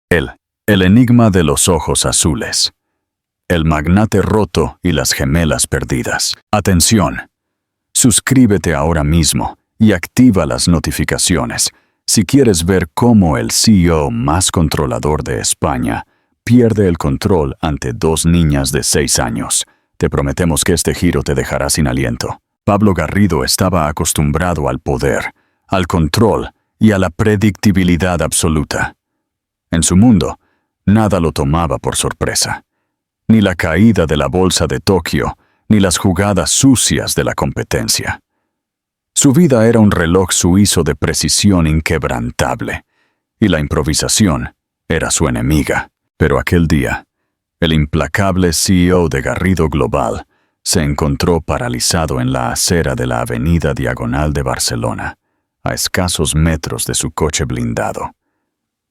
El enigma de los ojos azules. El magnate roto y las gemelas perdidas. Atención. Suscríbete ahora mismo y activa las notificaciones si quieres ver cómo el CEO más controlador de España pierde el control ante dos niñas de 6 años. Te prometemos que este giro te dejará sin aliento. Pablo Garrido estaba acostumbrado al poder, al control y a la predictibilidad absoluta. En su mundo, nada lo tomaba por sorpresa. Ni la caída de la bolsa de Tokio, ni las jugadas sucias de la competencia. Su vida era un reloj suizo de precisión inquebrantable, y la improvisación era su enemiga. Pero aquel día, el implacable CEO de Garrido Global se encontró paralizado en la acera de la avenida Diagonal de Barcelona, a escasos metros de su coche blindado.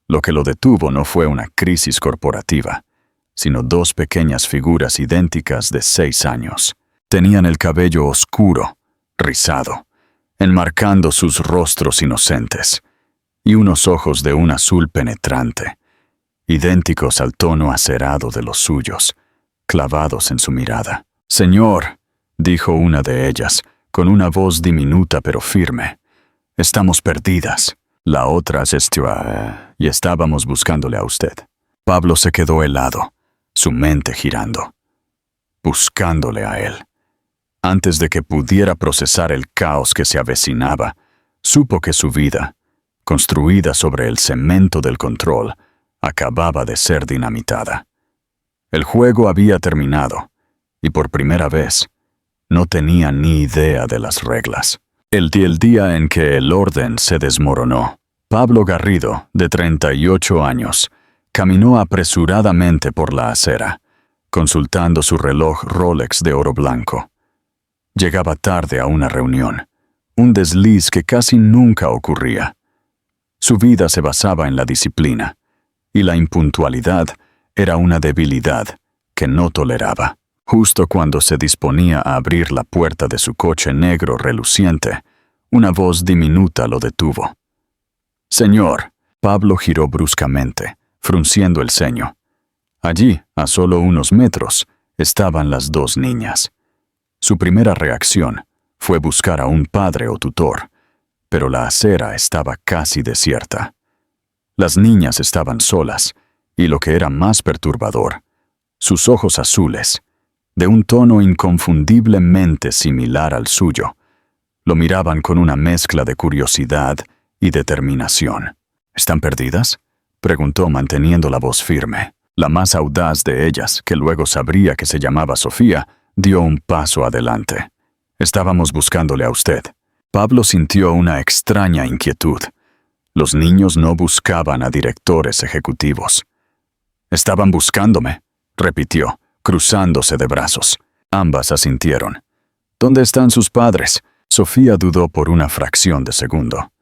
Lo que lo detuvo no fue una crisis corporativa, sino dos pequeñas figuras idénticas de 6 años. Tenían el cabello oscuro, rizado, enmarcando sus rostros inocentes, y unos ojos de un azul penetrante, idénticos al tono acerado de los suyos, clavados en su mirada. «Señor», dijo una de ellas, con una voz diminuta pero firme, «estamos perdidas». La otra asistió y estábamos buscándole a usted. Pablo se quedó helado, su mente girando, buscándole a él. Antes de que pudiera procesar el caos que se avecinaba, supo que su vida, construida sobre el cemento del control, acababa de ser dinamitada. El juego había terminado, y por primera vez, no tenía ni idea de las reglas. El día en que el orden se desmoronó, Pablo Garrido, de 38 años, caminó apresuradamente por la acera, consultando su reloj Rolex de oro blanco. Llegaba tarde a una reunión, un desliz que casi nunca ocurría. Su vida se basaba en la disciplina, y la impuntualidad era una debilidad que no toleraba. Justo cuando se disponía a abrir la puerta de su coche negro reluciente, una voz diminuta lo detuvo. «Señor», Pablo giró bruscamente, frunciendo el ceño. Allí, a solo unos metros, estaban las dos niñas. Su primera reacción fue buscar a un padre o tutor, pero la acera estaba casi desierta. Las niñas estaban solas, y lo que era más perturbador, sus ojos azules, de un tono inconfundiblemente similar al suyo, lo miraban con una mezcla de curiosidad y determinación. «¿Están perdidas?», preguntó manteniendo la voz firme. La más audaz de ellas, que luego sabría que se llamaba Sofía, dio un paso adelante. «Estábamos buscándole a usted». Pablo sintió una extraña inquietud. Los niños no buscaban a directores ejecutivos. «Estaban buscándome», repitió, cruzándose de brazos. Ambas asintieron. «¿Dónde están sus padres?». Sofía dudó por una fracción de segundo.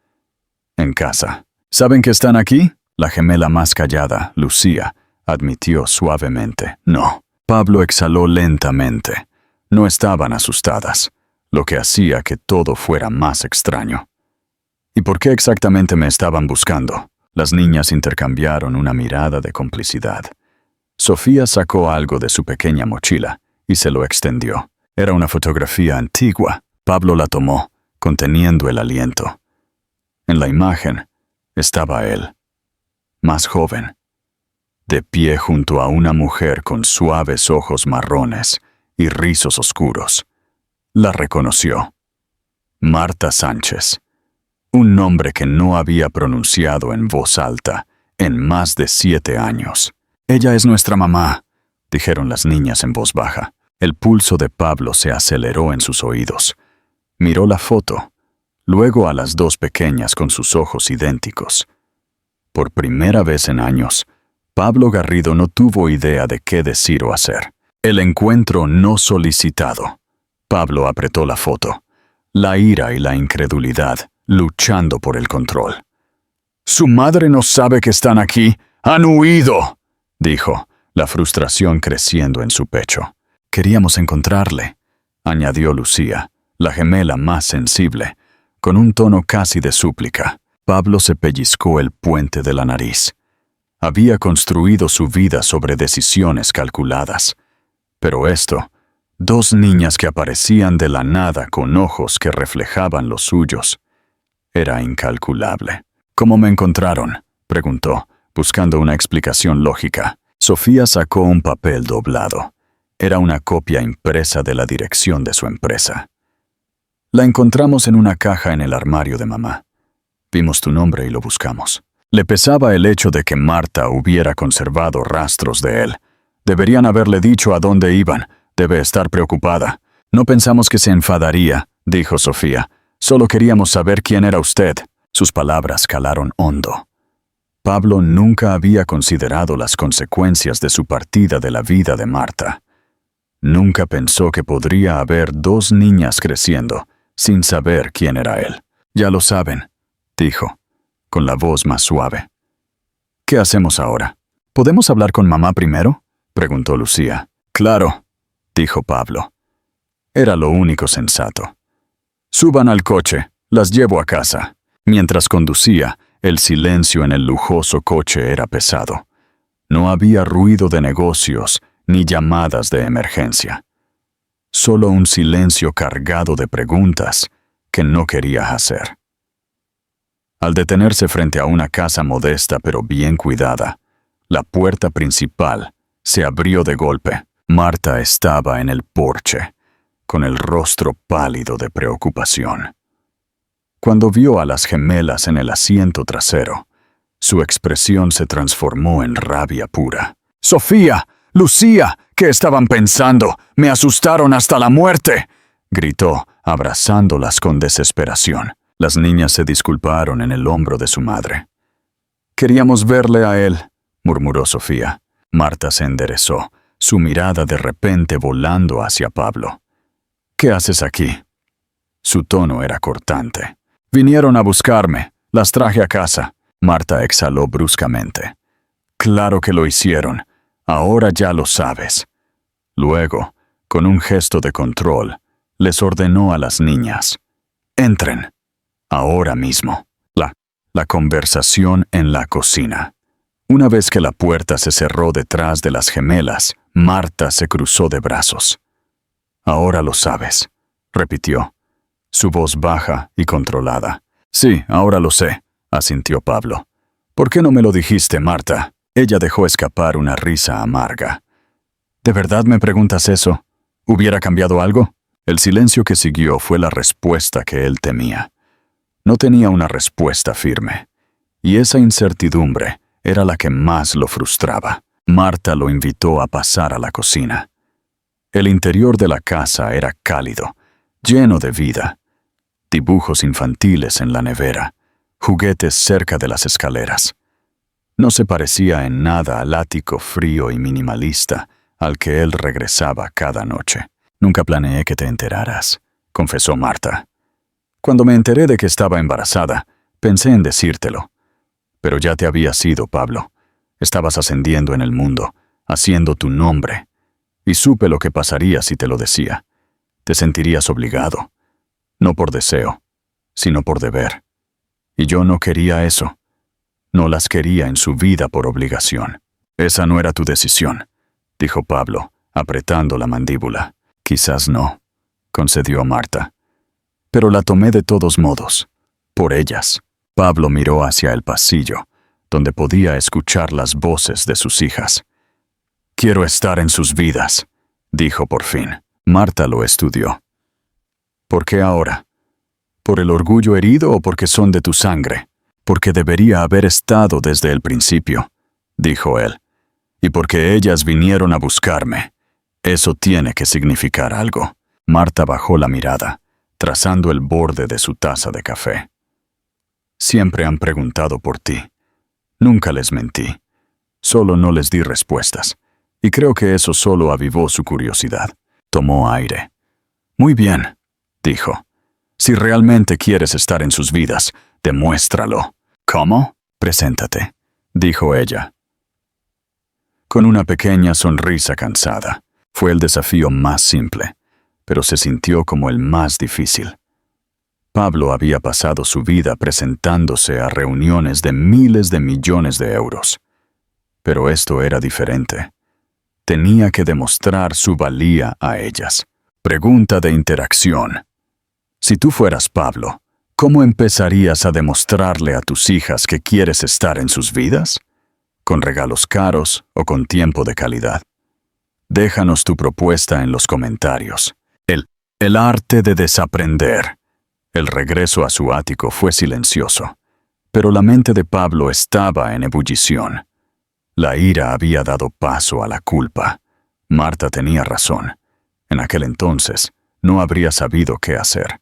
«En casa». «¿Saben que están aquí?». La gemela más callada, Lucía, admitió suavemente. «No». Pablo exhaló lentamente. No estaban asustadas, lo que hacía que todo fuera más extraño. «¿Y por qué exactamente me estaban buscando?». Las niñas intercambiaron una mirada de complicidad. Sofía sacó algo de su pequeña mochila y se lo extendió. Era una fotografía antigua. Pablo la tomó, conteniendo el aliento. En la imagen estaba él, más joven, de pie junto a una mujer con suaves ojos marrones y rizos oscuros. La reconoció. Marta Sánchez. Un nombre que no había pronunciado en voz alta en más de 7 años. «Ella es nuestra mamá», dijeron las niñas en voz baja. El pulso de Pablo se aceleró en sus oídos. Miró la foto, luego a las dos pequeñas con sus ojos idénticos. Por primera vez en años, Pablo Garrido no tuvo idea de qué decir o hacer. El encuentro no solicitado. Pablo apretó la foto. La ira y la incredulidad luchando por el control. «Su madre no sabe que están aquí. ¡Han huido!», dijo, la frustración creciendo en su pecho. «Queríamos encontrarle», añadió Lucía, la gemela más sensible, con un tono casi de súplica. Pablo se pellizcó el puente de la nariz. Había construido su vida sobre decisiones calculadas. Pero esto, 2 niñas que aparecían de la nada con ojos que reflejaban los suyos, era incalculable. ¿Cómo me encontraron?, preguntó, buscando una explicación lógica. Sofía sacó un papel doblado. Era una copia impresa de la dirección de su empresa. La encontramos en una caja en el armario de mamá. Vimos tu nombre y lo buscamos. Le pesaba el hecho de que Marta hubiera conservado rastros de él. Deberían haberle dicho a dónde iban. Debe estar preocupada. No pensamos que se enfadaría, dijo Sofía. Solo queríamos saber quién era usted. Sus palabras calaron hondo. Pablo nunca había considerado las consecuencias de su partida de la vida de Marta. Nunca pensó que podría haber 2 niñas creciendo sin saber quién era él. Ya lo saben, dijo, con la voz más suave. ¿Qué hacemos ahora? ¿Podemos hablar con mamá primero?, preguntó Lucía. Claro, dijo Pablo. Era lo único sensato. Suban al coche, las llevo a casa. Mientras conducía, el silencio en el lujoso coche era pesado. No había ruido de negocios ni llamadas de emergencia. Solo un silencio cargado de preguntas que no quería hacer. Al detenerse frente a una casa modesta pero bien cuidada, la puerta principal se abrió de golpe. Marta estaba en el porche, con el rostro pálido de preocupación. Cuando vio a las gemelas en el asiento trasero, su expresión se transformó en rabia pura. «¡Sofía! ¡Lucía! ¿Qué estaban pensando? ¡Me asustaron hasta la muerte!», gritó, abrazándolas con desesperación. Las niñas se disculparon en el hombro de su madre. «Queríamos verle a él», murmuró Sofía. Marta se enderezó, su mirada de repente volando hacia Pablo. «¿Qué haces aquí?». Su tono era cortante. «Vinieron a buscarme. Las traje a casa». Marta exhaló bruscamente. «Claro que lo hicieron. Ahora ya lo sabes». Luego, con un gesto de control, les ordenó a las niñas: «Entren. Ahora mismo». La conversación en la cocina. Una vez que la puerta se cerró detrás de las gemelas, Marta se cruzó de brazos. «Ahora lo sabes», repitió, su voz baja y controlada. «Sí, ahora lo sé», asintió Pablo. «¿Por qué no me lo dijiste, Marta?». Ella dejó escapar una risa amarga. «¿De verdad me preguntas eso? ¿Hubiera cambiado algo?». El silencio que siguió fue la respuesta que él temía. No tenía una respuesta firme, y esa incertidumbre era la que más lo frustraba. Marta lo invitó a pasar a la cocina. El interior de la casa era cálido, lleno de vida. Dibujos infantiles en la nevera, juguetes cerca de las escaleras. No se parecía en nada al ático frío y minimalista al que él regresaba cada noche. «Nunca planeé que te enteraras», confesó Marta. «Cuando me enteré de que estaba embarazada, pensé en decírtelo. Pero ya te habías ido, Pablo. Estabas ascendiendo en el mundo, haciendo tu nombre. Y supe lo que pasaría si te lo decía. Te sentirías obligado. No por deseo, sino por deber. Y yo no quería eso. No las quería en su vida por obligación». «Esa no era tu decisión», dijo Pablo, apretando la mandíbula. «Quizás no», concedió Marta. «Pero la tomé de todos modos, por ellas». Pablo miró hacia el pasillo, donde podía escuchar las voces de sus hijas. «Quiero estar en sus vidas», dijo por fin. Marta lo estudió. «¿Por qué ahora? ¿Por el orgullo herido o porque son de tu sangre?». «Porque debería haber estado desde el principio», dijo él. «Y porque ellas vinieron a buscarme. Eso tiene que significar algo». Marta bajó la mirada, trazando el borde de su taza de café. «Siempre han preguntado por ti. Nunca les mentí. Solo no les di respuestas. Y creo que eso solo avivó su curiosidad». Tomó aire. «Muy bien», dijo. «Si realmente quieres estar en sus vidas, demuéstralo». «¿Cómo?». «Preséntate», dijo ella, con una pequeña sonrisa cansada. Fue el desafío más simple, pero se sintió como el más difícil. Pablo había pasado su vida presentándose a reuniones de miles de millones de euros. Pero esto era diferente. Tenía que demostrar su valía a ellas. Pregunta de interacción. Si tú fueras Pablo, ¿cómo empezarías a demostrarle a tus hijas que quieres estar en sus vidas? ¿Con regalos caros o con tiempo de calidad? Déjanos tu propuesta en los comentarios. El arte de desaprender. El regreso a su ático fue silencioso, pero la mente de Pablo estaba en ebullición. La ira había dado paso a la culpa. Marta tenía razón. En aquel entonces, no habría sabido qué hacer.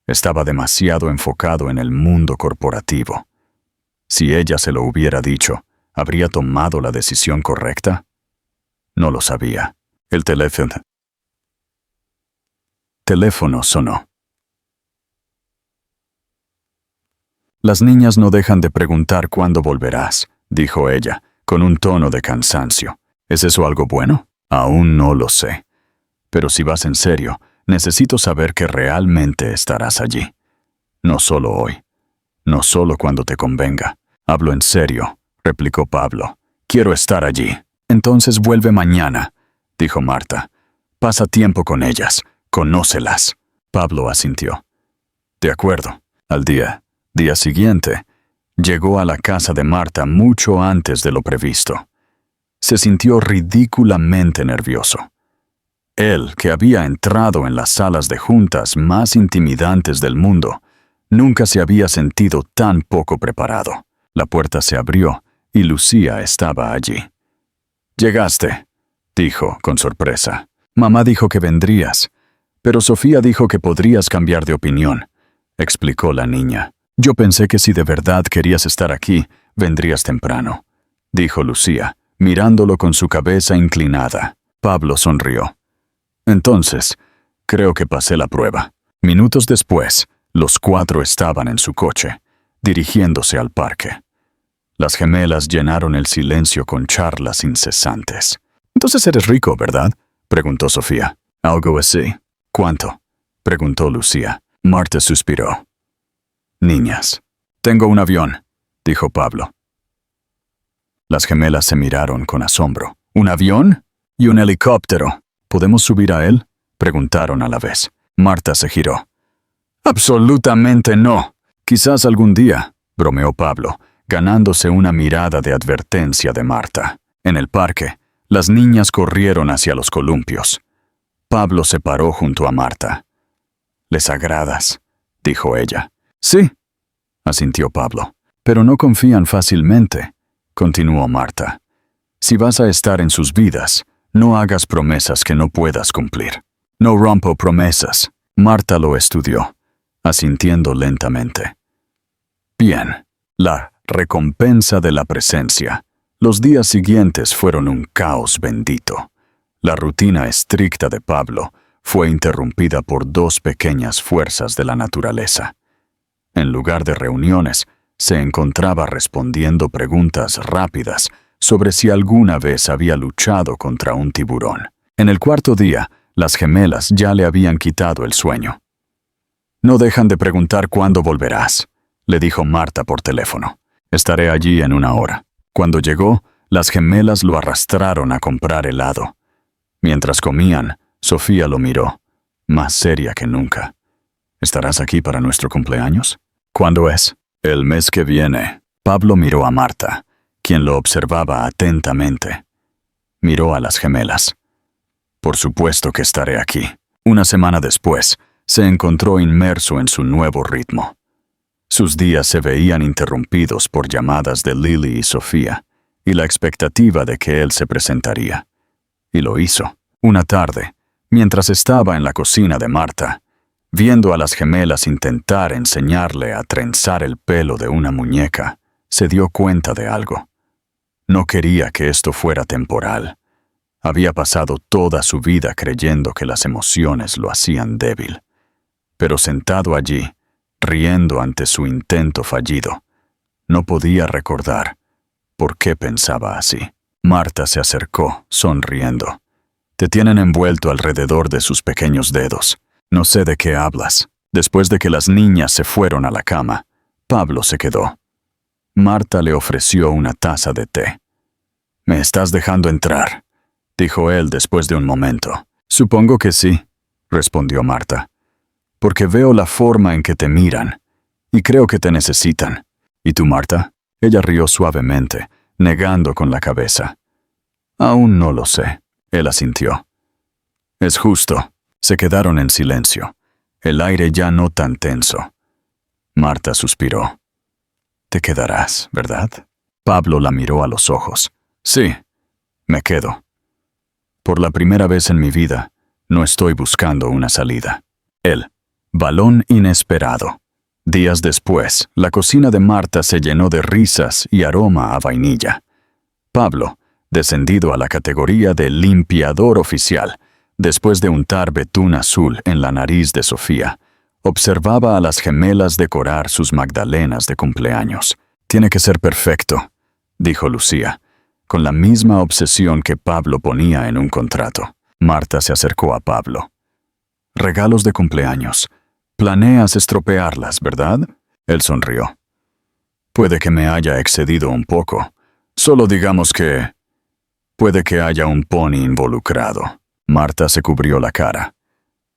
Estaba demasiado enfocado en el mundo corporativo. Si ella se lo hubiera dicho, ¿habría tomado la decisión correcta? No lo sabía. El teléfono sonó. Las niñas no dejan de preguntar cuándo volverás, dijo ella, con un tono de cansancio. ¿Es eso algo bueno? Aún no lo sé. Pero si vas en serio, necesito saber que realmente estarás allí. No solo hoy. No solo cuando te convenga. Hablo en serio, replicó Pablo. Quiero estar allí. Entonces vuelve mañana, dijo Marta. Pasa tiempo con ellas. Conócelas. Pablo asintió. De acuerdo. Al día siguiente, llegó a la casa de Marta mucho antes de lo previsto. Se sintió ridículamente nervioso. Él, que había entrado en las salas de juntas más intimidantes del mundo, nunca se había sentido tan poco preparado. La puerta se abrió y Lucía estaba allí. «Llegaste», dijo con sorpresa. «Mamá dijo que vendrías, pero Sofía dijo que podrías cambiar de opinión», explicó la niña. «Yo pensé que si de verdad querías estar aquí, vendrías temprano», dijo Lucía, mirándolo con su cabeza inclinada. Pablo sonrió. «Entonces, creo que pasé la prueba». Minutos después, los cuatro estaban en su coche, dirigiéndose al parque. Las gemelas llenaron el silencio con charlas incesantes. «Entonces eres rico, ¿verdad?», preguntó Sofía. «Algo así». «¿Cuánto?», preguntó Lucía. Marta suspiró. «Niñas, tengo un avión», dijo Pablo. Las gemelas se miraron con asombro. «¿Un avión? ¿Y un helicóptero? ¿Podemos subir a él?», preguntaron a la vez. Marta se giró. «Absolutamente no. Quizás algún día», bromeó Pablo, ganándose una mirada de advertencia de Marta. En el parque, las niñas corrieron hacia los columpios. Pablo se paró junto a Marta. «Les agradas», dijo ella. «Sí», asintió Pablo. «Pero no confían fácilmente», continuó Marta. «Si vas a estar en sus vidas, no hagas promesas que no puedas cumplir». «No rompo promesas». Marta lo estudió, asintiendo lentamente. «Bien, la recompensa de la presencia». Los días siguientes fueron un caos bendito. La rutina estricta de Pablo fue interrumpida por dos pequeñas fuerzas de la naturaleza. En lugar de reuniones, se encontraba respondiendo preguntas rápidas sobre si alguna vez había luchado contra un tiburón. En el cuarto día, las gemelas ya le habían quitado el sueño. «No dejan de preguntar cuándo volverás», le dijo Marta por teléfono. «Estaré allí en 1 hora». Cuando llegó, las gemelas lo arrastraron a comprar helado. Mientras comían, Sofía lo miró, más seria que nunca. «¿Estarás aquí para nuestro cumpleaños?» «¿Cuándo es?» «El mes que viene». Pablo miró a Marta, quien lo observaba atentamente. Miró a las gemelas. «Por supuesto que estaré aquí». 1 semana después, se encontró inmerso en su nuevo ritmo. Sus días se veían interrumpidos por llamadas de Lily y Sofía, y la expectativa de que él se presentaría. Y lo hizo. Una tarde, mientras estaba en la cocina de Marta, viendo a las gemelas intentar enseñarle a trenzar el pelo de una muñeca, se dio cuenta de algo. No quería que esto fuera temporal. Había pasado toda su vida creyendo que las emociones lo hacían débil. Pero sentado allí, riendo ante su intento fallido, no podía recordar por qué pensaba así. Marta se acercó, sonriendo. «Te tienen envuelto alrededor de sus pequeños dedos. No sé de qué hablas». Después de que las niñas se fueron a la cama, Pablo se quedó. Marta le ofreció una taza de té. «¿Me estás dejando entrar?», dijo él después de un momento. «Supongo que sí», respondió Marta, «porque veo la forma en que te miran, y creo que te necesitan». «¿Y tú, Marta?». Ella rió suavemente, negando con la cabeza. «Aún no lo sé», él asintió. «Es justo». Se quedaron en silencio, el aire ya no tan tenso. Marta suspiró. «Te quedarás, ¿verdad?». Pablo la miró a los ojos. «Sí, me quedo. Por la primera vez en mi vida, no estoy buscando una salida». Él, balón inesperado. Días después, la cocina de Marta se llenó de risas y aroma a vainilla. Pablo, descendido a la categoría de limpiador oficial, después de untar betún azul en la nariz de Sofía, observaba a las gemelas decorar sus magdalenas de cumpleaños. «Tiene que ser perfecto», dijo Lucía, con la misma obsesión que Pablo ponía en un contrato. Marta se acercó a Pablo. «Regalos de cumpleaños. Planeas estropearlas, ¿verdad?». Él sonrió. «Puede que me haya excedido un poco. Solo digamos que... puede que haya un pony involucrado». Marta se cubrió la cara.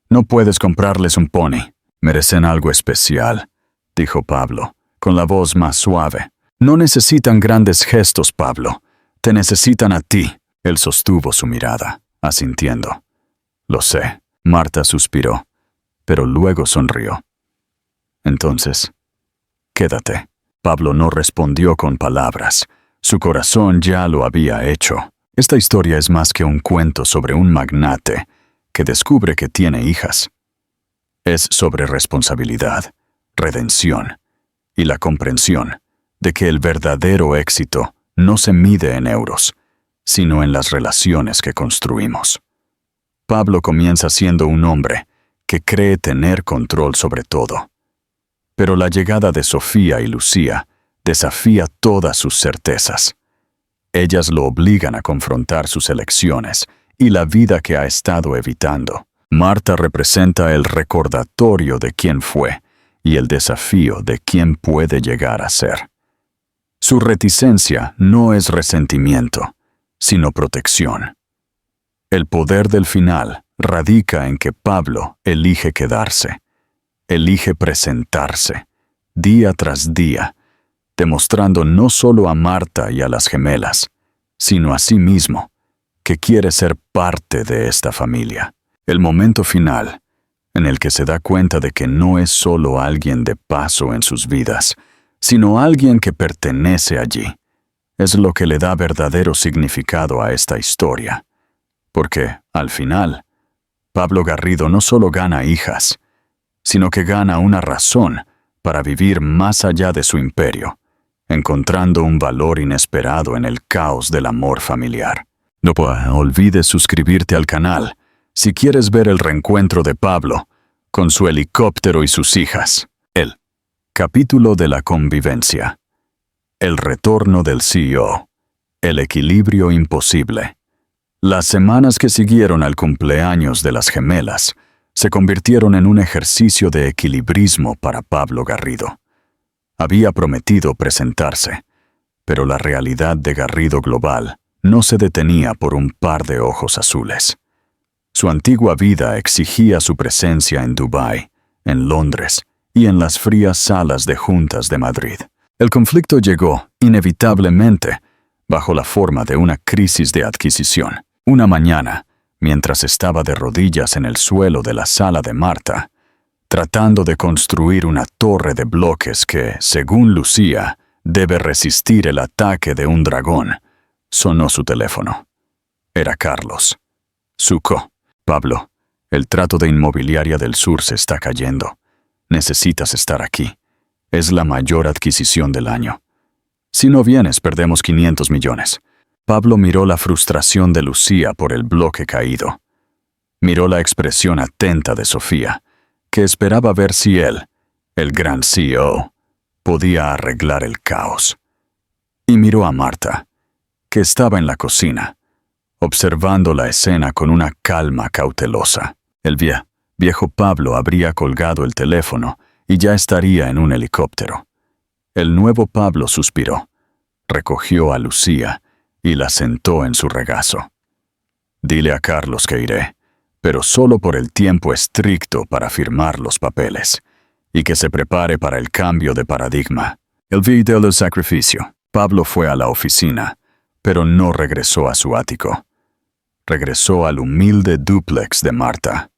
«No puedes comprarles un pony. Merecen algo especial», dijo Pablo, con la voz más suave. «No necesitan grandes gestos, Pablo. Te necesitan a ti». Él sostuvo su mirada, asintiendo. «Lo sé». Marta suspiró, pero luego sonrió. «Entonces, quédate». Pablo no respondió con palabras. Su corazón ya lo había hecho. Esta historia es más que un cuento sobre un magnate que descubre que tiene hijas. Es sobre responsabilidad, redención y la comprensión de que el verdadero éxito no se mide en euros, sino en las relaciones que construimos. Pablo comienza siendo un hombre que cree tener control sobre todo. Pero la llegada de Sofía y Lucía desafía todas sus certezas. Ellas lo obligan a confrontar sus elecciones y la vida que ha estado evitando. Marta representa el recordatorio de quién fue y el desafío de quién puede llegar a ser. Su reticencia no es resentimiento, sino protección. El poder del final radica en que Pablo elige quedarse, elige presentarse, día tras día, demostrando no solo a Marta y a las gemelas, sino a sí mismo, que quiere ser parte de esta familia. El momento final, en el que se da cuenta de que no es solo alguien de paso en sus vidas, sino alguien que pertenece allí, es lo que le da verdadero significado a esta historia. Porque, al final, Pablo Garrido no solo gana hijas, sino que gana una razón para vivir más allá de su imperio, encontrando un valor inesperado en el caos del amor familiar. No olvides suscribirte al canal si quieres ver el reencuentro de Pablo con su helicóptero y sus hijas. El capítulo de la convivencia. El retorno del CEO. El equilibrio imposible. Las semanas que siguieron al cumpleaños de las gemelas se convirtieron en un ejercicio de equilibrismo para Pablo Garrido. Había prometido presentarse, pero la realidad de Garrido Global no se detenía por un par de ojos azules. Su antigua vida exigía su presencia en Dubái, en Londres y en las frías salas de juntas de Madrid. El conflicto llegó, inevitablemente, bajo la forma de una crisis de adquisición. Una mañana, mientras estaba de rodillas en el suelo de la sala de Marta, tratando de construir una torre de bloques que, según Lucía, debe resistir el ataque de un dragón, sonó su teléfono. Era Carlos. Suco. «Pablo, el trato de Inmobiliaria del Sur se está cayendo. Necesitas estar aquí. Es la mayor adquisición del año. Si no vienes, perdemos 500 millones. Pablo miró la frustración de Lucía por el bloque caído. Miró la expresión atenta de Sofía, que esperaba ver si él, el gran CEO, podía arreglar el caos. Y miró a Marta, que estaba en la cocina, observando la escena con una calma cautelosa. El viejo Pablo habría colgado el teléfono y ya estaría en un helicóptero. El nuevo Pablo suspiró, recogió a Lucía y la sentó en su regazo. Dile a Carlos que iré, pero solo por el tiempo estricto para firmar los papeles, y que se prepare para el cambio de paradigma. El día del sacrificio. Pablo fue a la oficina, pero no regresó a su ático. Regresó al humilde dúplex de Marta.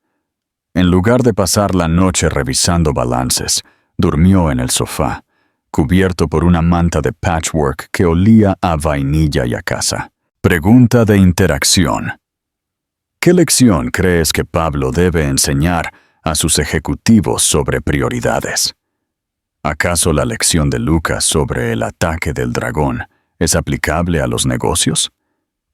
En lugar de pasar la noche revisando balances, durmió en el sofá, cubierto por una manta de patchwork que olía a vainilla y a casa. Pregunta de interacción. ¿Qué lección crees que Pablo debe enseñar a sus ejecutivos sobre prioridades? ¿Acaso la lección de Lucas sobre el ataque del dragón es aplicable a los negocios?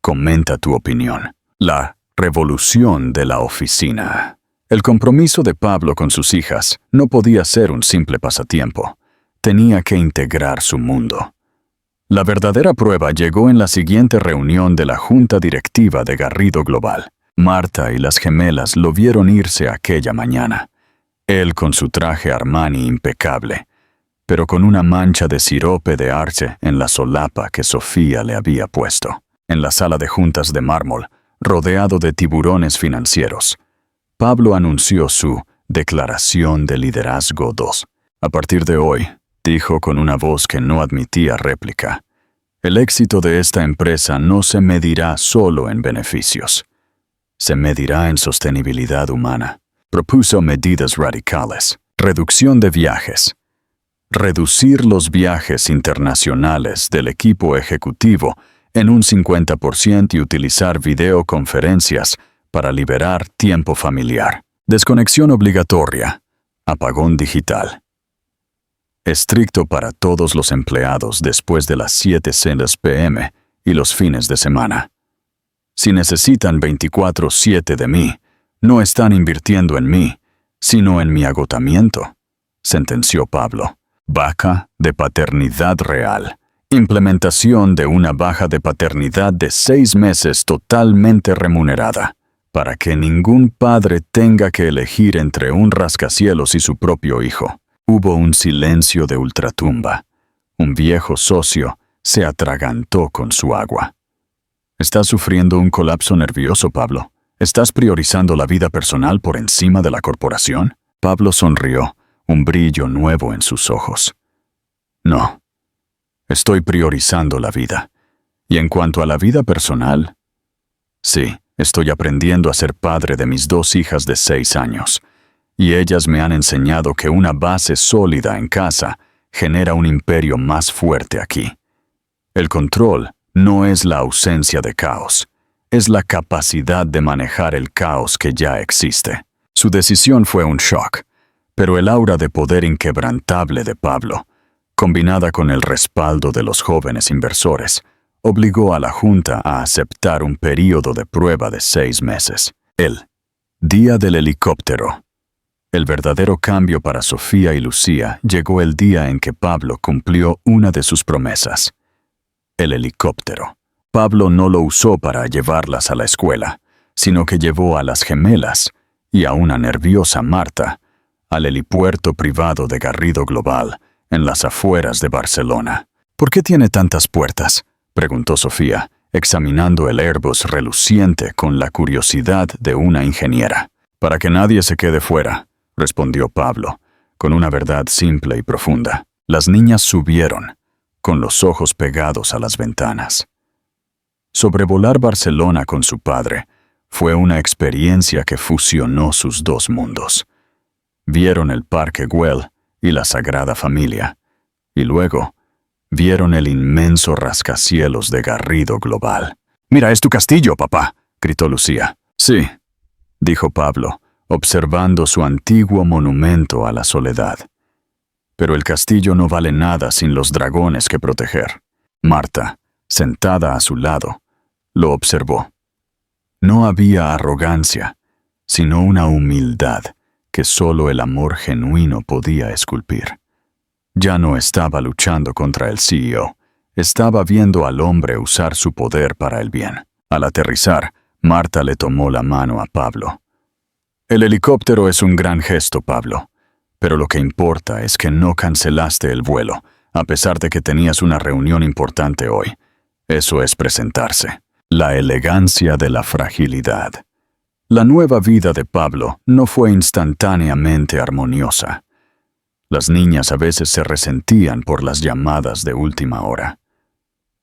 Comenta tu opinión. La revolución de la oficina. El compromiso de Pablo con sus hijas no podía ser un simple pasatiempo. Tenía que integrar su mundo. La verdadera prueba llegó en la siguiente reunión de la Junta Directiva de Garrido Global. Marta y las gemelas lo vieron irse aquella mañana. Él con su traje Armani impecable, pero con una mancha de sirope de arce en la solapa que Sofía le había puesto. En la sala de juntas de mármol, rodeado de tiburones financieros, Pablo anunció su Declaración de Liderazgo 2. A partir de hoy, dijo con una voz que no admitía réplica, el éxito de esta empresa no se medirá solo en beneficios. Se medirá en sostenibilidad humana. Propuso medidas radicales. Reducción de viajes. Reducir los viajes internacionales del equipo ejecutivo en un 50% y utilizar videoconferencias para liberar tiempo familiar. Desconexión obligatoria. Apagón digital. Estricto para todos los empleados después de las 7 p.m. y los fines de semana. Si necesitan 24/7 de mí, no están invirtiendo en mí, sino en mi agotamiento, sentenció Pablo. Baja de paternidad real. Implementación de una baja de paternidad de 6 meses totalmente remunerada, para que ningún padre tenga que elegir entre un rascacielos y su propio hijo. Hubo un silencio de ultratumba. Un viejo socio se atragantó con su agua. ¿Estás sufriendo un colapso nervioso, Pablo? ¿Estás priorizando la vida personal por encima de la corporación? Pablo sonrió, un brillo nuevo en sus ojos. No. Estoy priorizando la vida. Y en cuanto a la vida personal, sí, estoy aprendiendo a ser padre de mis 2 hijas de 6 años. Y ellas me han enseñado que una base sólida en casa genera un imperio más fuerte aquí. El control no es la ausencia de caos, es la capacidad de manejar el caos que ya existe. Su decisión fue un shock, pero el aura de poder inquebrantable de Pablo, combinada con el respaldo de los jóvenes inversores, obligó a la Junta a aceptar un período de prueba de 6 meses. El día del helicóptero. El verdadero cambio para Sofía y Lucía llegó el día en que Pablo cumplió una de sus promesas. El helicóptero. Pablo no lo usó para llevarlas a la escuela, sino que llevó a las gemelas y a una nerviosa Marta al helipuerto privado de Garrido Global, en las afueras de Barcelona. ¿Por qué tiene tantas puertas?, preguntó Sofía, examinando el Airbus reluciente con la curiosidad de una ingeniera. Para que nadie se quede fuera, respondió Pablo, con una verdad simple y profunda. Las niñas subieron, con los ojos pegados a las ventanas. Sobrevolar Barcelona con su padre fue una experiencia que fusionó sus 2 mundos. Vieron el Parque Güell y la Sagrada Familia, y luego vieron el inmenso rascacielos de Garrido Global. «Mira, es tu castillo, papá», gritó Lucía. «Sí», dijo Pablo, observando su antiguo monumento a la soledad. «Pero el castillo no vale nada sin los dragones que proteger». Marta, sentada a su lado, lo observó. No había arrogancia, sino una humildad que solo el amor genuino podía esculpir. Ya no estaba luchando contra el CEO, estaba viendo al hombre usar su poder para el bien. Al aterrizar, Marta le tomó la mano a Pablo. «El helicóptero es un gran gesto, Pablo, pero lo que importa es que no cancelaste el vuelo, a pesar de que tenías una reunión importante hoy. Eso es presentarse. La elegancia de la fragilidad. La nueva vida de Pablo no fue instantáneamente armoniosa. Las niñas a veces se resentían por las llamadas de última hora.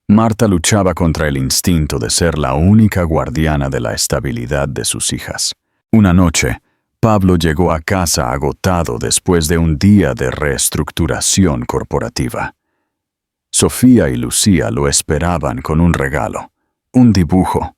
Marta luchaba contra el instinto de ser la única guardiana de la estabilidad de sus hijas. Una noche, Pablo llegó a casa agotado después de un día de reestructuración corporativa. Sofía y Lucía lo esperaban con un regalo, un dibujo.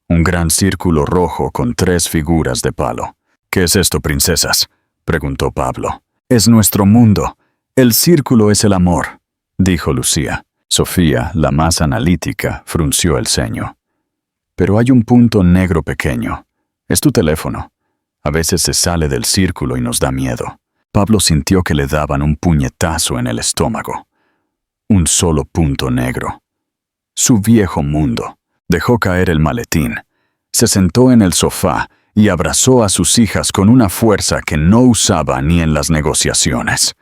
Un gran círculo rojo con 3 figuras de palo. «¿Qué es esto, princesas?», preguntó Pablo. «Es nuestro mundo. El círculo es el amor», dijo Lucía. Sofía, la más analítica, frunció el ceño. «Pero hay un punto negro pequeño. Es tu teléfono. A veces se sale del círculo y nos da miedo». Pablo sintió que le daban un puñetazo en el estómago. Un solo punto negro. Su viejo mundo. Dejó caer el maletín. Se sentó en el sofá y abrazó a sus hijas con una fuerza que no usaba ni en las negociaciones.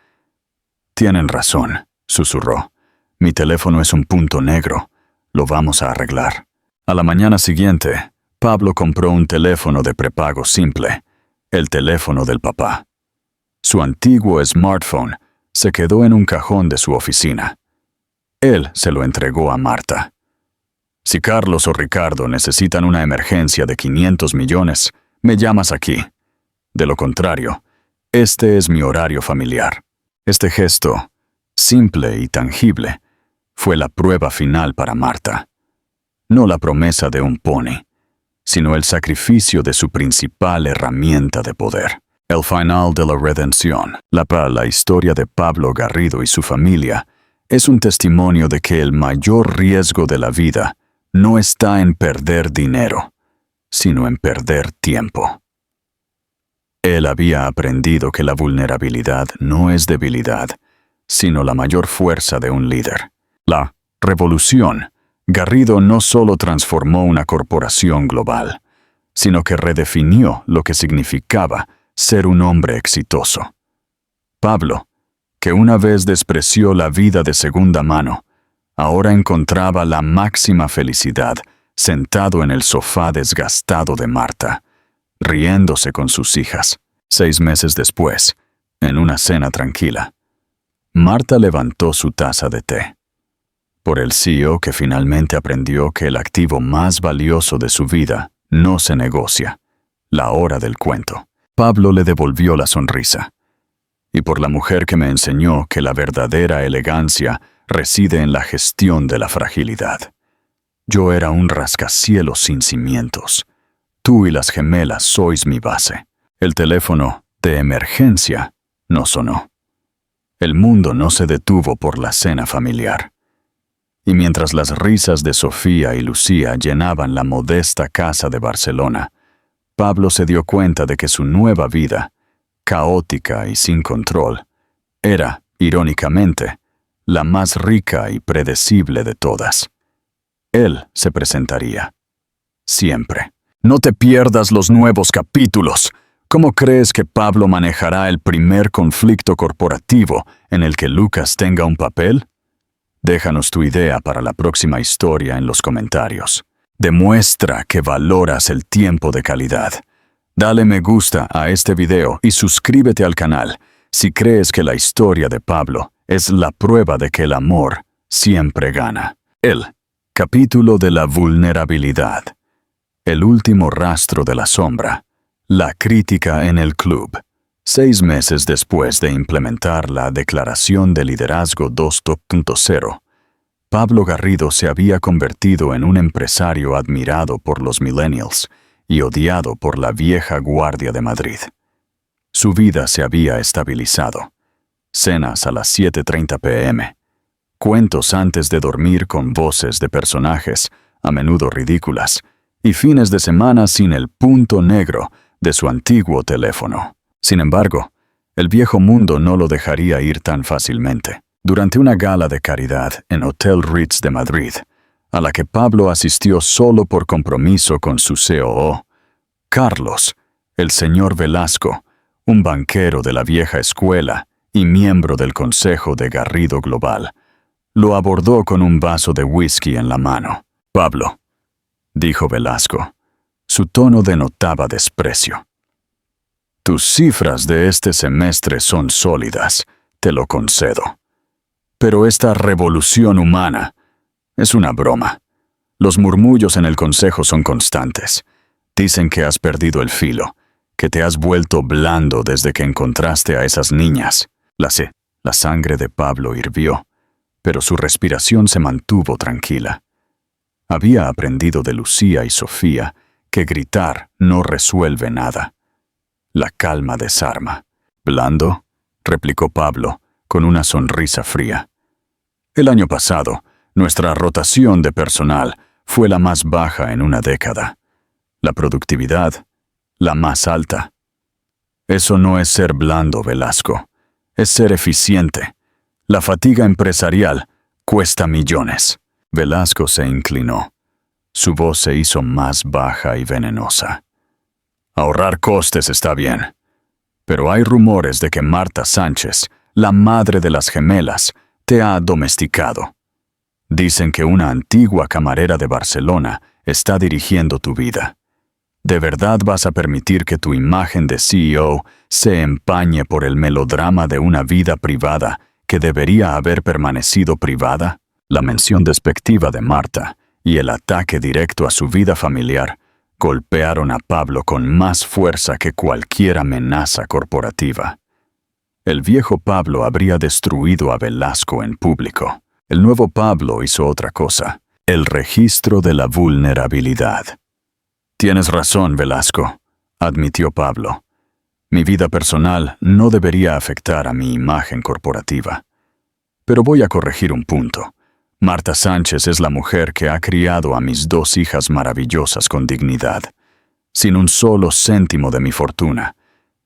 «Tienen razón», susurró. «Mi teléfono es un punto negro. Lo vamos a arreglar». A la mañana siguiente, Pablo compró un teléfono de prepago simple, el teléfono del papá. Su antiguo smartphone se quedó en un cajón de su oficina. Él se lo entregó a Marta. «Si Carlos o Ricardo necesitan una emergencia de 500 millones, me llamas aquí. De lo contrario, este es mi horario familiar». Este gesto, simple y tangible, fue la prueba final para Marta. No la promesa de un pony, sino el sacrificio de su principal herramienta de poder. El final de la redención. La historia de Pablo Garrido y su familia es un testimonio de que el mayor riesgo de la vida no está en perder dinero, sino en perder tiempo. Él había aprendido que la vulnerabilidad no es debilidad, sino la mayor fuerza de un líder. La revolución. Garrido no solo transformó una corporación global, sino que redefinió lo que significaba ser un hombre exitoso. Pablo, que una vez despreció la vida de segunda mano, ahora encontraba la máxima felicidad sentado en el sofá desgastado de Marta, riéndose con sus hijas. 6 meses después, en una cena tranquila, Marta levantó su taza de té. Por el CEO que finalmente aprendió que el activo más valioso de su vida no se negocia, la hora del cuento. Pablo le devolvió la sonrisa. Y por la mujer que me enseñó que la verdadera elegancia reside en la gestión de la fragilidad. Yo era un rascacielos sin cimientos. Tú y las gemelas sois mi base. El teléfono de emergencia no sonó. El mundo no se detuvo por la cena familiar. Y mientras las risas de Sofía y Lucía llenaban la modesta casa de Barcelona, Pablo se dio cuenta de que su nueva vida, caótica y sin control, era, irónicamente, la más rica y predecible de todas. Él se presentaría. Siempre. No te pierdas los nuevos capítulos. ¿Cómo crees que Pablo manejará el primer conflicto corporativo en el que Lucas tenga un papel? Déjanos tu idea para la próxima historia en los comentarios. Demuestra que valoras el tiempo de calidad. Dale me gusta a este video y suscríbete al canal si crees que la historia de Pablo es la prueba de que el amor siempre gana. El capítulo de la vulnerabilidad. El último rastro de la sombra. La crítica en el club. 6 meses después de implementar la Declaración de Liderazgo 2.0, Pablo Garrido se había convertido en un empresario admirado por los millennials y odiado por la vieja guardia de Madrid. Su vida se había estabilizado. Cenas a las 7:30 p.m. Cuentos antes de dormir con voces de personajes, a menudo ridículas, y fines de semana sin el punto negro de su antiguo teléfono. Sin embargo, el viejo mundo no lo dejaría ir tan fácilmente. Durante una gala de caridad en Hotel Ritz de Madrid, a la que Pablo asistió solo por compromiso con su COO, Carlos, el señor Velasco, un banquero de la vieja escuela y miembro del Consejo de Garrido Global, lo abordó con un vaso de whisky en la mano. «Pablo», dijo Velasco. Su tono denotaba desprecio. «Tus cifras de este semestre son sólidas, te lo concedo. Pero esta revolución humana es una broma. Los murmullos en el consejo son constantes. Dicen que has perdido el filo, que te has vuelto blando desde que encontraste a esas niñas». La sangre de Pablo hirvió, pero su respiración se mantuvo tranquila. Había aprendido de Lucía y Sofía que gritar no resuelve nada. La calma desarma. «¿Blando?», replicó Pablo, con una sonrisa fría. «El año pasado, nuestra rotación de personal fue la más baja en una década. La productividad, la más alta. Eso no es ser blando, Velasco. Es ser eficiente. La fatiga empresarial cuesta millones». Velasco se inclinó. Su voz se hizo más baja y venenosa. «Ahorrar costes está bien, pero hay rumores de que Marta Sánchez, la madre de las gemelas, te ha domesticado. Dicen que una antigua camarera de Barcelona está dirigiendo tu vida. ¿De verdad vas a permitir que tu imagen de CEO se empañe por el melodrama de una vida privada que debería haber permanecido privada?» La mención despectiva de Marta y el ataque directo a su vida familiar golpearon a Pablo con más fuerza que cualquier amenaza corporativa. El viejo Pablo habría destruido a Velasco en público. El nuevo Pablo hizo otra cosa: el registro de la vulnerabilidad. «Tienes razón, Velasco», admitió Pablo. «Mi vida personal no debería afectar a mi imagen corporativa. Pero voy a corregir un punto. Marta Sánchez es la mujer que ha criado a mis 2 hijas maravillosas con dignidad, sin un solo céntimo de mi fortuna,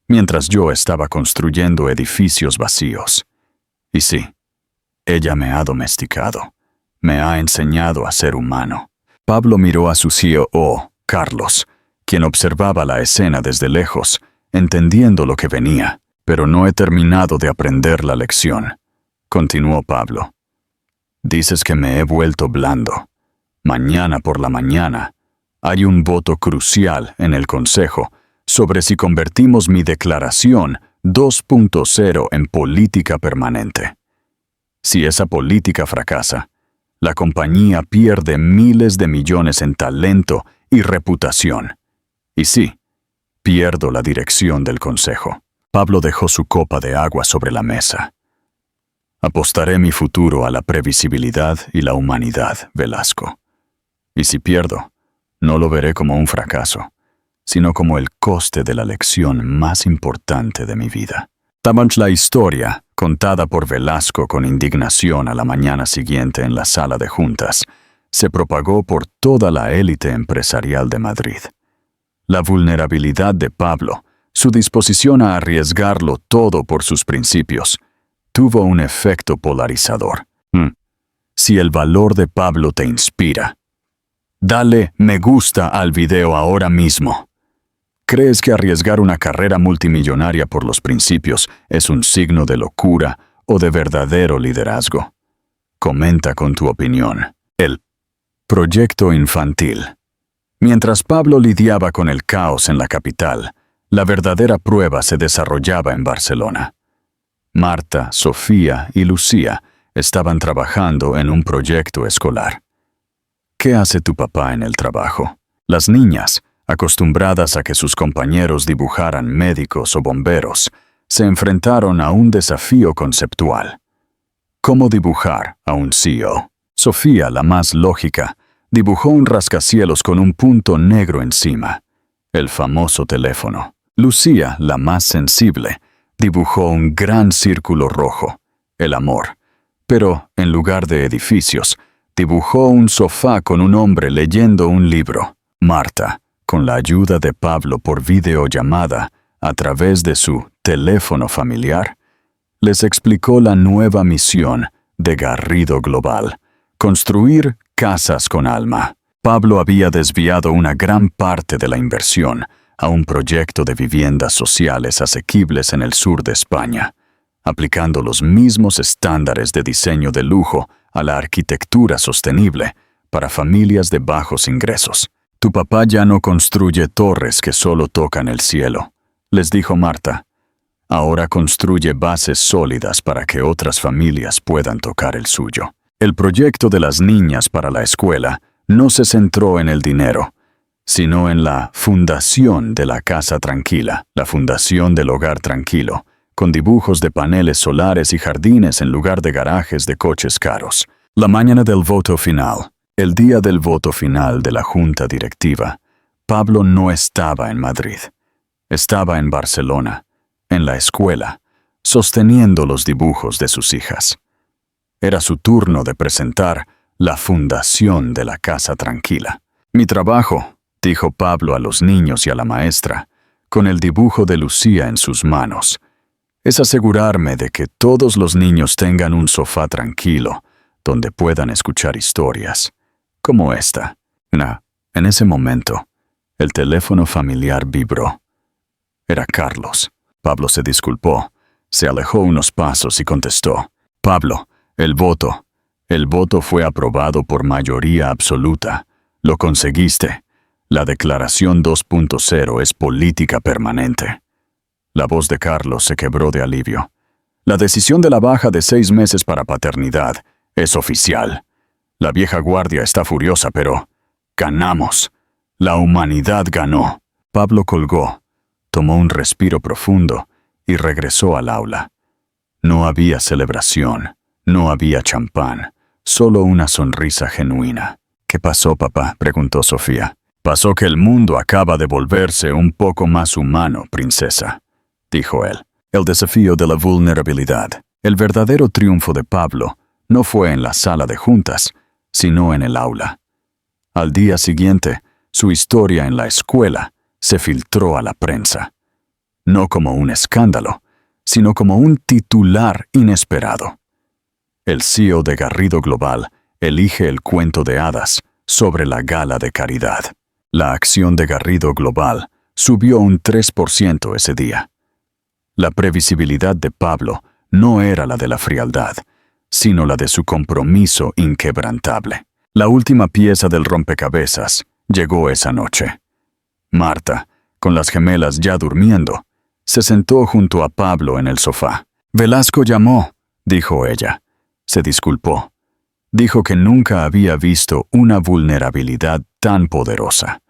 mientras yo estaba construyendo edificios vacíos. Y sí, ella me ha domesticado, me ha enseñado a ser humano». Pablo miró a su CEO, Carlos, quien observaba la escena desde lejos, entendiendo lo que venía. «Pero no he terminado de aprender la lección», continuó Pablo. «Dices que me he vuelto blando. Mañana por la mañana hay un voto crucial en el Consejo sobre si convertimos mi declaración 2.0 en política permanente. Si esa política fracasa, la compañía pierde miles de millones en talento y reputación. Y sí, pierdo la dirección del Consejo». Pablo dejó su copa de agua sobre la mesa. «Apostaré mi futuro a la previsibilidad y la humanidad, Velasco. Y si pierdo, no lo veré como un fracaso, sino como el coste de la lección más importante de mi vida». La historia, contada por Velasco con indignación a la mañana siguiente en la sala de juntas, se propagó por toda la élite empresarial de Madrid. La vulnerabilidad de Pablo, su disposición a arriesgarlo todo por sus principios, tuvo un efecto polarizador. Si el valor de Pablo te inspira, dale me gusta al video ahora mismo. ¿Crees que arriesgar una carrera multimillonaria por los principios es un signo de locura o de verdadero liderazgo? Comenta con tu opinión. El proyecto infantil. Mientras Pablo lidiaba con el caos en la capital, la verdadera prueba se desarrollaba en Barcelona. Marta, Sofía y Lucía estaban trabajando en un proyecto escolar. ¿Qué hace tu papá en el trabajo? Las niñas, acostumbradas a que sus compañeros dibujaran médicos o bomberos, se enfrentaron a un desafío conceptual. ¿Cómo dibujar a un CEO? Sofía, la más lógica, dibujó un rascacielos con un punto negro encima, el famoso teléfono. Lucía, la más sensible, dibujó un gran círculo rojo, el amor. Pero, en lugar de edificios, dibujó un sofá con un hombre leyendo un libro. Marta, con la ayuda de Pablo por videollamada a través de su teléfono familiar, les explicó la nueva misión de Garrido Global: construir casas con alma. Pablo había desviado una gran parte de la inversión a un proyecto de viviendas sociales asequibles en el sur de España, aplicando los mismos estándares de diseño de lujo a la arquitectura sostenible para familias de bajos ingresos. Tu papá ya no construye torres que solo tocan el cielo, les dijo Marta. Ahora construye bases sólidas para que otras familias puedan tocar el suyo. El proyecto de las niñas para la escuela no se centró en el dinero, sino en la fundación de la casa tranquila, la fundación del hogar tranquilo, con dibujos de paneles solares y jardines en lugar de garajes de coches caros. La mañana del voto final, el día del voto final de la junta directiva, Pablo no estaba en Madrid. Estaba en Barcelona, en la escuela, sosteniendo los dibujos de sus hijas. Era su turno de presentar la fundación de la casa tranquila. Mi trabajo, dijo Pablo a los niños y a la maestra, con el dibujo de Lucía en sus manos, es asegurarme de que todos los niños tengan un sofá tranquilo donde puedan escuchar historias, como esta. En ese momento, el teléfono familiar vibró. Era Carlos. Pablo se disculpó, se alejó unos pasos y contestó: Pablo, el voto fue aprobado por mayoría absoluta. Lo conseguiste. La declaración 2.0 es política permanente. La voz de Carlos se quebró de alivio. La decisión de la baja de 6 meses para paternidad es oficial. La vieja guardia está furiosa, pero ganamos. La humanidad ganó. Pablo colgó, tomó un respiro profundo y regresó al aula. No había celebración, no había champán, solo una sonrisa genuina. ¿Qué pasó, papá?, preguntó Sofía. Pasó que el mundo acaba de volverse un poco más humano, princesa, dijo él. El desafío de la vulnerabilidad. El verdadero triunfo de Pablo no fue en la sala de juntas, sino en el aula. Al día siguiente, su historia en la escuela se filtró a la prensa. No como un escándalo, sino como un titular inesperado. El CEO de Garrido Global elige el cuento de hadas sobre la gala de caridad. La acción de Garrido Global subió un 3% ese día. La previsibilidad de Pablo no era la de la frialdad, sino la de su compromiso inquebrantable. La última pieza del rompecabezas llegó esa noche. Marta, con las gemelas ya durmiendo, se sentó junto a Pablo en el sofá. Velasco llamó, dijo ella. Se disculpó. Dijo que nunca había visto una vulnerabilidad tan poderosa.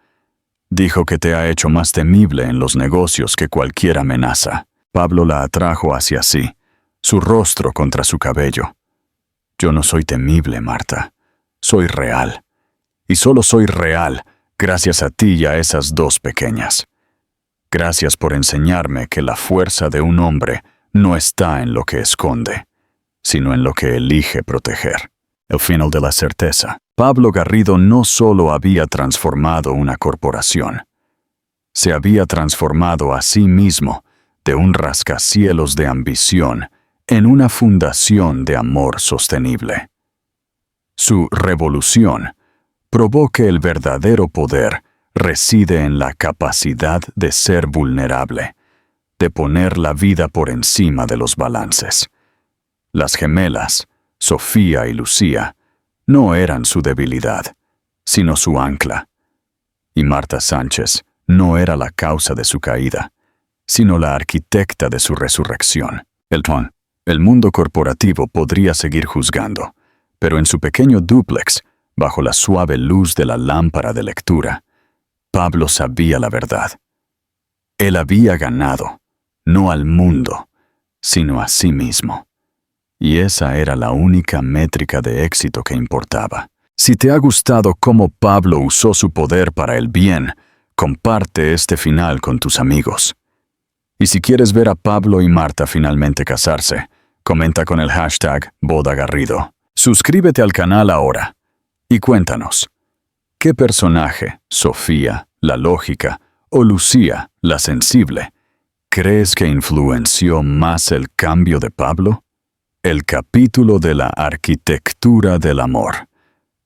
Dijo que te ha hecho más temible en los negocios que cualquier amenaza. Pablo la atrajo hacia sí, su rostro contra su cabello. Yo no soy temible, Marta. Soy real. Y solo soy real gracias a ti y a esas 2 pequeñas. Gracias por enseñarme que la fuerza de un hombre no está en lo que esconde, sino en lo que elige proteger. El final de la certeza. Pablo Garrido no solo había transformado una corporación, se había transformado a sí mismo de un rascacielos de ambición en una fundación de amor sostenible. Su revolución probó que el verdadero poder reside en la capacidad de ser vulnerable, de poner la vida por encima de los balances. Las gemelas, Sofía y Lucía, no eran su debilidad, sino su ancla. Y Marta Sánchez no era la causa de su caída, sino la arquitecta de su resurrección. El mundo corporativo podría seguir juzgando, pero en su pequeño dúplex, bajo la suave luz de la lámpara de lectura, Pablo sabía la verdad. Él había ganado, no al mundo, sino a sí mismo. Y esa era la única métrica de éxito que importaba. Si te ha gustado cómo Pablo usó su poder para el bien, comparte este final con tus amigos. Y si quieres ver a Pablo y Marta finalmente casarse, comenta con el hashtag #BodaGarrido. Suscríbete al canal ahora y cuéntanos, ¿qué personaje, Sofía, la lógica, o Lucía, la sensible, crees que influenció más el cambio de Pablo? El capítulo de la arquitectura del amor,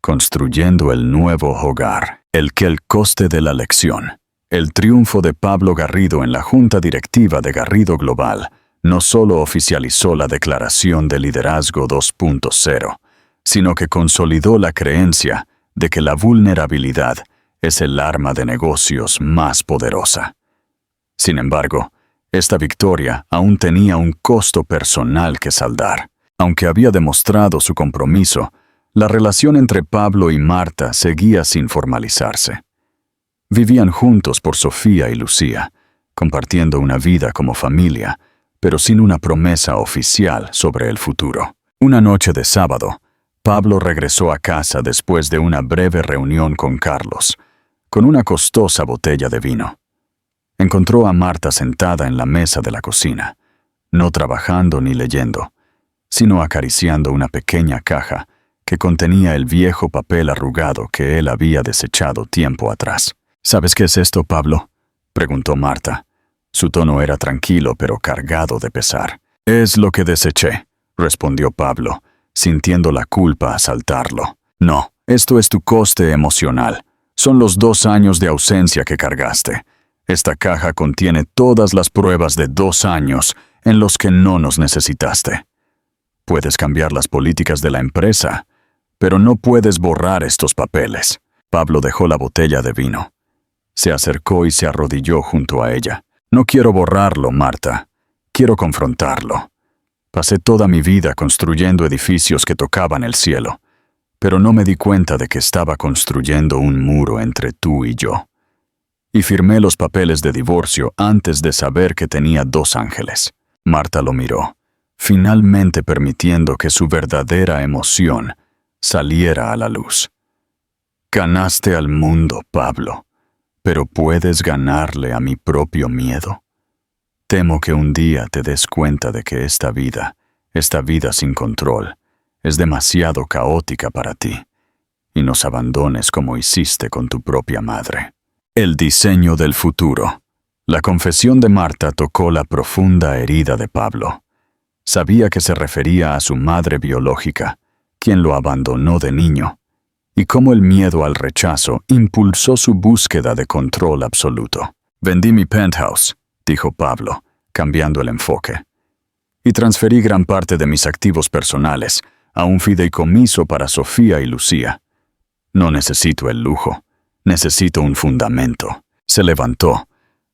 construyendo el nuevo hogar, el coste de la lección. El triunfo de Pablo Garrido en la junta directiva de Garrido Global no solo oficializó la declaración de liderazgo 2.0, sino que consolidó la creencia de que la vulnerabilidad es el arma de negocios más poderosa. Sin embargo, esta victoria aún tenía un costo personal que saldar. Aunque había demostrado su compromiso, la relación entre Pablo y Marta seguía sin formalizarse. Vivían juntos por Sofía y Lucía, compartiendo una vida como familia, pero sin una promesa oficial sobre el futuro. Una noche de sábado, Pablo regresó a casa después de una breve reunión con Carlos, con una costosa botella de vino. Encontró a Marta sentada en la mesa de la cocina, no trabajando ni leyendo, sino acariciando una pequeña caja que contenía el viejo papel arrugado que él había desechado tiempo atrás. ¿Sabes qué es esto, Pablo?, preguntó Marta. Su tono era tranquilo pero cargado de pesar. «Es lo que deseché», respondió Pablo, sintiendo la culpa asaltarlo. «No, esto es tu coste emocional. Son los 2 años de ausencia que cargaste. Esta caja contiene todas las pruebas de 2 años en los que no nos necesitaste. Puedes cambiar las políticas de la empresa, pero no puedes borrar estos papeles». Pablo dejó la botella de vino. Se acercó y se arrodilló junto a ella. «No quiero borrarlo, Marta. Quiero confrontarlo. Pasé toda mi vida construyendo edificios que tocaban el cielo, pero no me di cuenta de que estaba construyendo un muro entre tú y yo. Y firmé los papeles de divorcio antes de saber que tenía 2 ángeles». Marta lo miró, finalmente permitiendo que su verdadera emoción saliera a la luz. «Ganaste al mundo, Pablo, pero ¿puedes ganarle a mi propio miedo? Temo que un día te des cuenta de que esta vida sin control, es demasiado caótica para ti, y nos abandones como hiciste con tu propia madre». El diseño del futuro. La confesión de Marta tocó la profunda herida de Pablo. Sabía que se refería a su madre biológica, quien lo abandonó de niño, y cómo el miedo al rechazo impulsó su búsqueda de control absoluto. «Vendí mi penthouse», dijo Pablo, cambiando el enfoque, «y transferí gran parte de mis activos personales a un fideicomiso para Sofía y Lucía. No necesito el lujo, necesito un fundamento». Se levantó,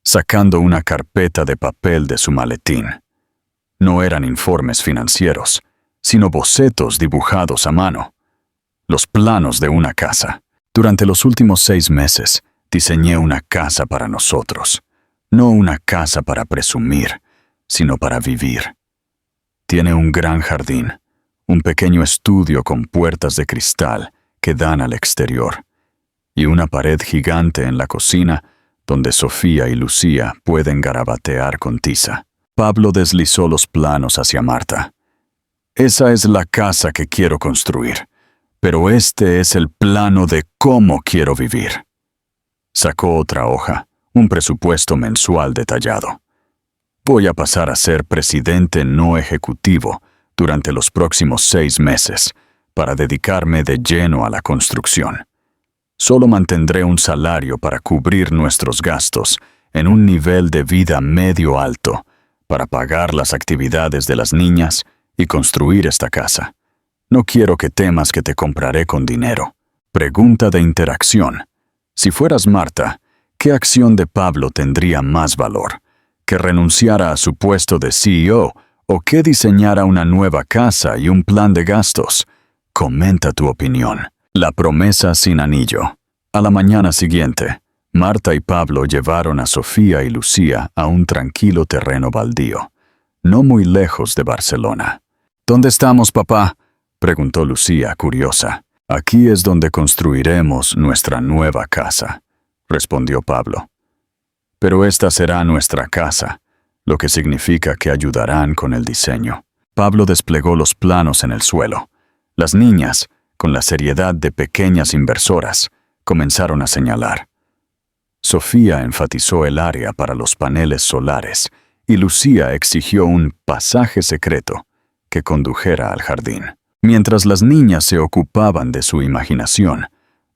sacando una carpeta de papel de su maletín. No eran informes financieros, sino bocetos dibujados a mano. Los planos de una casa. «Durante los últimos 6 meses, diseñé una casa para nosotros. No una casa para presumir, sino para vivir. Tiene un gran jardín, un pequeño estudio con puertas de cristal que dan al exterior, y una pared gigante en la cocina donde Sofía y Lucía pueden garabatear con tiza». Pablo deslizó los planos hacia Marta. «Esa es la casa que quiero construir, pero este es el plano de cómo quiero vivir». Sacó otra hoja, un presupuesto mensual detallado. «Voy a pasar a ser presidente no ejecutivo durante los próximos 6 meses para dedicarme de lleno a la construcción. Solo mantendré un salario para cubrir nuestros gastos en un nivel de vida medio alto, para pagar las actividades de las niñas y construir esta casa. No quiero que temas que te compraré con dinero». Pregunta de interacción. Si fueras Marta, ¿qué acción de Pablo tendría más valor? ¿Que renunciara a su puesto de CEO o que diseñara una nueva casa y un plan de gastos? Comenta tu opinión. La promesa sin anillo. A la mañana siguiente, Marta y Pablo llevaron a Sofía y Lucía a un tranquilo terreno baldío, no muy lejos de Barcelona. «¿Dónde estamos, papá?», preguntó Lucía, curiosa. «Aquí es donde construiremos nuestra nueva casa», respondió Pablo. «Pero esta será nuestra casa, lo que significa que ayudarán con el diseño». Pablo desplegó los planos en el suelo. Las niñas, con la seriedad de pequeñas inversoras, comenzaron a señalar. Sofía enfatizó el área para los paneles solares y Lucía exigió un pasaje secreto que condujera al jardín. Mientras las niñas se ocupaban de su imaginación,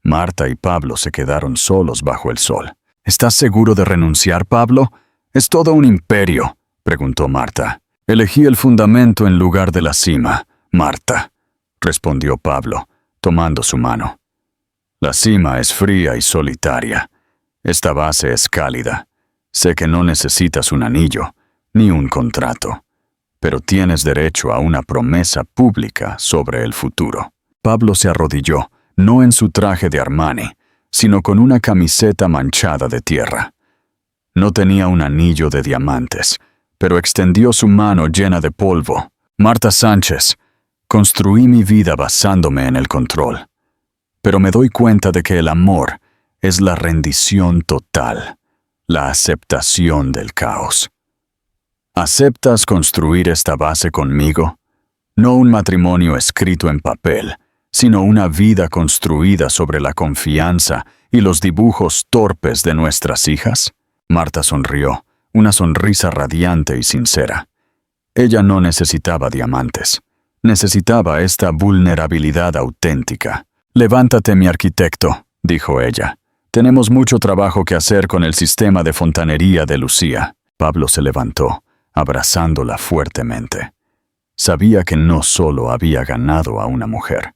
Marta y Pablo se quedaron solos bajo el sol. «¿Estás seguro de renunciar, Pablo? Es todo un imperio», preguntó Marta. «Elegí el fundamento en lugar de la cima, Marta», respondió Pablo, tomando su mano. La cima es fría y solitaria. Esta base es cálida. Sé que no necesitas un anillo, ni un contrato, pero tienes derecho a una promesa pública sobre el futuro. Pablo se arrodilló, no en su traje de Armani, sino con una camiseta manchada de tierra. No tenía un anillo de diamantes, pero extendió su mano llena de polvo. Marta Sánchez, construí mi vida basándome en el control, pero me doy cuenta de que el amor es la rendición total, la aceptación del caos. ¿Aceptas construir esta base conmigo? No un matrimonio escrito en papel, sino una vida construida sobre la confianza y los dibujos torpes de nuestras hijas. Marta sonrió, una sonrisa radiante y sincera. Ella no necesitaba diamantes. Necesitaba esta vulnerabilidad auténtica. «Levántate, mi arquitecto», dijo ella. «Tenemos mucho trabajo que hacer con el sistema de fontanería de Lucía». Pablo se levantó, abrazándola fuertemente. Sabía que no solo había ganado a una mujer,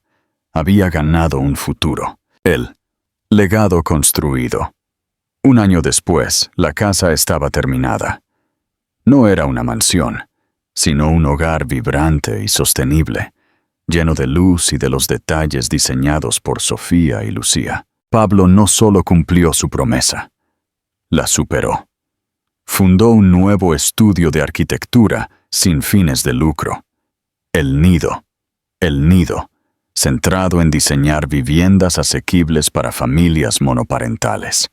había ganado un futuro. El legado construido. Un año después, la casa estaba terminada. No era una mansión, sino un hogar vibrante y sostenible, lleno de luz y de los detalles diseñados por Sofía y Lucía. Pablo no solo cumplió su promesa, la superó. Fundó un nuevo estudio de arquitectura sin fines de lucro. El Nido, centrado en diseñar viviendas asequibles para familias monoparentales.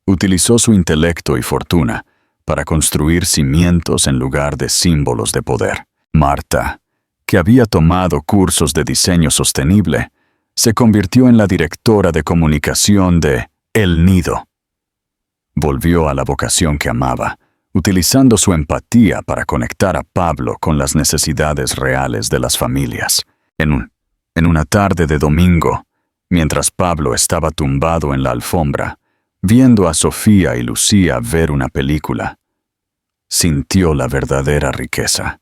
Utilizó su intelecto y fortuna para construir cimientos en lugar de símbolos de poder. Marta, que había tomado cursos de diseño sostenible, se convirtió en la directora de comunicación de El Nido. Volvió a la vocación que amaba, utilizando su empatía para conectar a Pablo con las necesidades reales de las familias. En una tarde de domingo, mientras Pablo estaba tumbado en la alfombra, viendo a Sofía y Lucía ver una película, sintió la verdadera riqueza.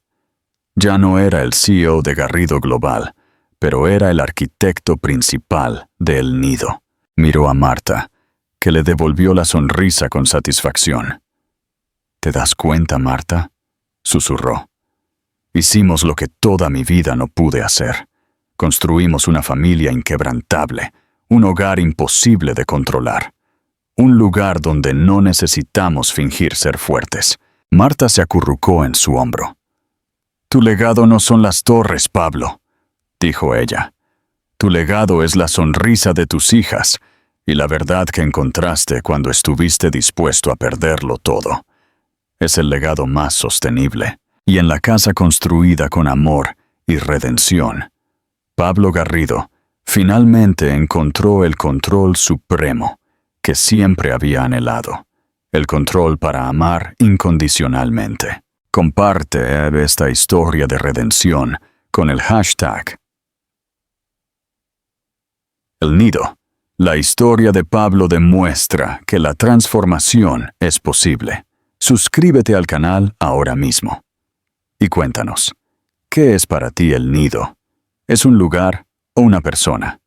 Ya no era el CEO de Garrido Global, pero era el arquitecto principal de El Nido. Miró a Marta, que le devolvió la sonrisa con satisfacción. «¿Te das cuenta, Marta?», susurró. «Hicimos lo que toda mi vida no pude hacer. Construimos una familia inquebrantable, un hogar imposible de controlar. Un lugar donde no necesitamos fingir ser fuertes». Marta se acurrucó en su hombro. «Tu legado no son las torres, Pablo», dijo ella. «Tu legado es la sonrisa de tus hijas y la verdad que encontraste cuando estuviste dispuesto a perderlo todo. Es el legado más sostenible. Y en la casa construida con amor y redención, Pablo Garrido finalmente encontró el control supremo que siempre había anhelado, el control para amar incondicionalmente. Comparte esta historia de redención con el hashtag El Nido. La historia de Pablo demuestra que la transformación es posible. Suscríbete al canal ahora mismo. Y cuéntanos, ¿qué es para ti El Nido? ¿Es un lugar o una persona?